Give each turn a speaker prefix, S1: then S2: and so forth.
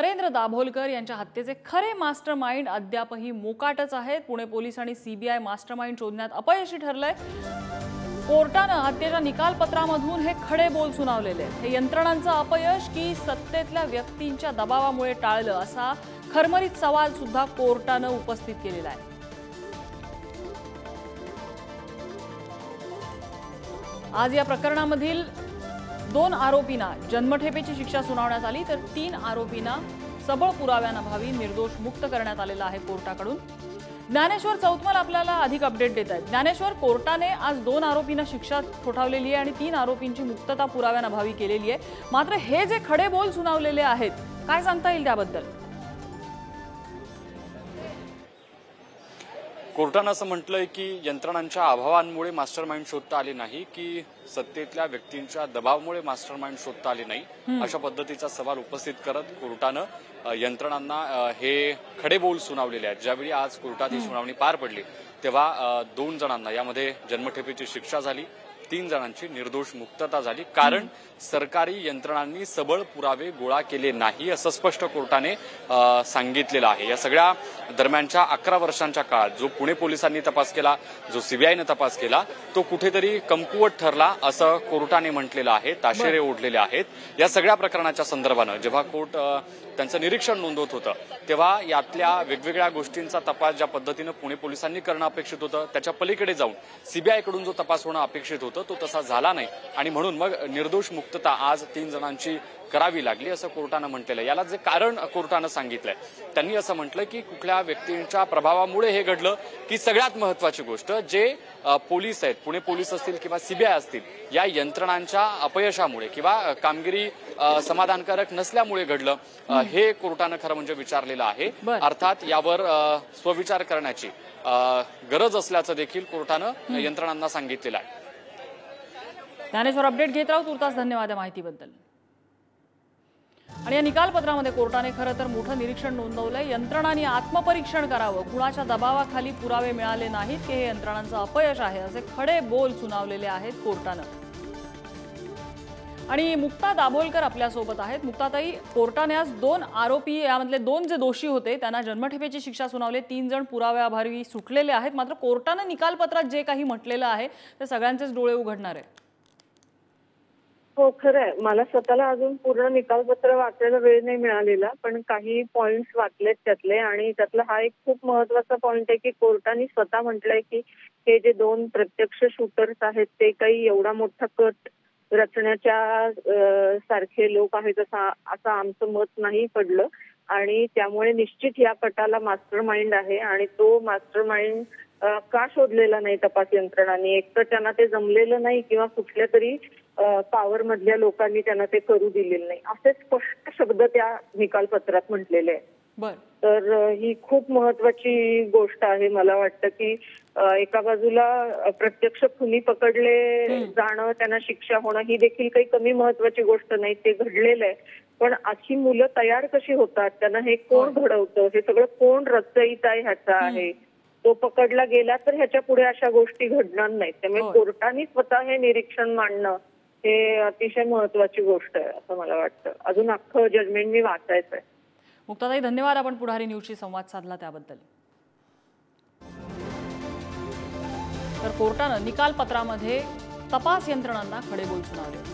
S1: नरेंद्र दाभोलकर यांच्या हत्येचे खरे मास्टरमाइंड अद्यापही मोकाटच आहेत। पुणे पोलीस आणि सीबीआय मास्टरमाइंड शोधण्यात अपयशी ठरलंय। कोर्टाने हत्येच्या निकालपत्रामधून हे खडे बोल सुनावलेले आहेत। हे यंत्रणांचं अपयश की सत्तेतल्या व्यक्तींच्या दबावामुळे टाळलं असा खरमरीत सवाल सुद्धा कोर्टाने उपस्थित केलेला आहे। आज या प्रकरणामधील 2 आरोपींना जन्मठेपेची शिक्षा सुनावण्यात आली, तर 3 आरोपींना सबळ पुराव्यांअभावी निर्दोष मुक्त करण्यात आलेला आहे कोर्टाकडून। ज्ञानेश्वर चौतमल आपल्याला अधिक अपडेट देत आहेत। ज्ञानेश्वर, कोर्टाने आज 2 आरोपींना शिक्षा ठोठावलेली आहे आणि 3 आरोपींची मुक्तता पुराव्यांअभावी केलेली आहे। मात्र हे जे खडे बोल सुनावलेले आहेत, काय सांगता येईल त्याबद्दल?
S2: कोर्टाने असं म्हटलंय की यंत्रणांच्या अभावांमुळे मास्टरमाइंड शोधता आले नाही, की सत्तेतल्या व्यक्तींच्या दबावामुळे मास्टरमाइंड शोधता आले नाही, अशा पद्धतीचा सवाल उपस्थित करत कोर्टानं यंत्रणांना हे खडे बोल सुनावलेले आहेत। ज्यावेळी आज कोर्टात ही सुनावणी पार पडली तेव्हा 2 जणांना यामध्ये जन्मठेपेची शिक्षा झाली, 3 जणांची निर्दोष मुक्तता झाली, कारण सरकारी यंत्रणांनी सबळ पुरावे गोळा केले नाही असं स्पष्ट कोर्टाने सांगितलेलं आहे। या सगळ्या दरम्यानच्या 11 वर्षांच्या काळात जो पुणे पोलिसांनी तपास केला, जो सीबीआयने तपास केला, तो कुठेतरी कमकुवत ठरला असं कोर्टाने म्हटलेलं आहे। ताशेरे ओढलेले आहेत। या सगळ्या प्रकरणाच्या संदर्भानं जेव्हा कोर्ट त्यांचं निरीक्षण नोंदवत होतं तेव्हा यातल्या वेगवेगळ्या गोष्टींचा तपास ज्या पद्धतीनं पुणे पोलिसांनी करणं अपेक्षित होतं त्याच्या पलीकडे जाऊन सीबीआयकडून जो तपास होणं अपेक्षित होतं तो तसा झाला नाही आणि म्हणून मग निर्दोष मुक्तता आज 3 जणांची करावी लागली असं कोर्टानं म्हटलेलं आहे। याला जे कारण कोर्टानं सांगितलंय, त्यांनी असं म्हटलं की कुठल्या व्यक्तींच्या प्रभावामुळे हे घडलं, की सगळ्यात महत्वाची गोष्ट जे पोलीस आहेत, पुणे पोलीस असतील किंवा सीबीआय असतील, या यंत्रणांच्या अपयशामुळे किंवा कामगिरी समाधानकारक नसल्यामुळे घडलं, हे कोर्टानं खरं म्हणजे विचारलेलं आहे। अर्थात यावर स्वविचार करण्याची गरज असल्याचं देखील कोर्टानं यंत्रणांना सांगितलेलं आहे।
S1: ज्ञानेश्वर, अपडेट घेत राहू। तुर्तास धन्यवाद या माहितीबद्दल। आणि या निकालपत्रामध्ये कोर्टाने खरं तर मोठं निरीक्षण नोंदवलंय। यंत्रणांनी आत्मपरीक्षण करावं, कुणाच्या दबावाखाली पुरावे मिळाले नाहीत की हे यंत्रणांचं अपयश आहे असे खडे बोल सुनावलेले आहेत कोर्टानं। आणि मुक्ता दाभोलकर आपल्यासोबत आहेत। मुक्ताताई, कोर्टाने आज 2 आरोपी, यामधले 2 जे दोषी होते त्यांना जन्मठेपेची शिक्षा सुनावली, 3 जण पुराव्याअभावी सुटलेले आहेत। मात्र कोर्टाने निकालपत्रात जे काही म्हटलेलं आहे ते सगळ्यांचेच डोळे उघडणार आहे।
S3: हो, खरं आहे। मला स्वतःला अजून पूर्ण निकालपत्र वाचायला वेळ नाही मिळालेला, पण काही पॉइंट्स वाचलेत त्यातले, आणि त्यातला हा एक खूप महत्वाचा पॉइंट आहे की कोर्टाने स्वतः म्हटलंय की हे जे 2 प्रत्यक्ष शूटर्स आहेत ते काही एवढा मोठा कट रचण्याच्या सारखे लोक आहेत असं आमचं मत नाही पडलं, आणि त्यामुळे निश्चित या कटाला मास्टरमाइंड आहे। आणि तो मास्टरमाइंड का शोधलेला नाही तपास यंत्रणांनी? एक तर त्यांना ते जमलेलं नाही किंवा कुठल्या तरी पॉवर मधल्या लोकांनी त्यांना ते करू दिलेलं नाही, असे स्पष्ट शब्द त्या निकालपत्रात म्हटलेले आहेत। तर ही खूप महत्वाची गोष्ट आहे। मला वाटतं की एका बाजूला प्रत्यक्ष खुनी पकडले जाणं, त्यांना शिक्षा होणं ही देखील काही कमी महत्वाची गोष्ट नाही, ते घडलेलं आहे। पण अशी मुलं तयार कशी होतात, त्यांना हे कोण घडवतं, हे सगळं कोण रचयित आहे ह्याचा आहे, तो पकडला गेला तर ह्याच्या पुढे अशा गोष्टी घडणार नाहीत। त्यामुळे कोर्टाने स्वतः हे निरीक्षण मांडणं हे अतिशय महत्वाची गोष्ट आहे असं मला वाटतं। अजून अख्खं जजमेंट मी वाचायचं आहे।
S1: मुक्ताताई, धन्यवाद आपण पुढारी न्यूजशी संवाद साधला त्याबद्दल। तर कोर्टानं निकालपत्रामध्ये तपास यंत्रणांना खडे बोल सुनावले।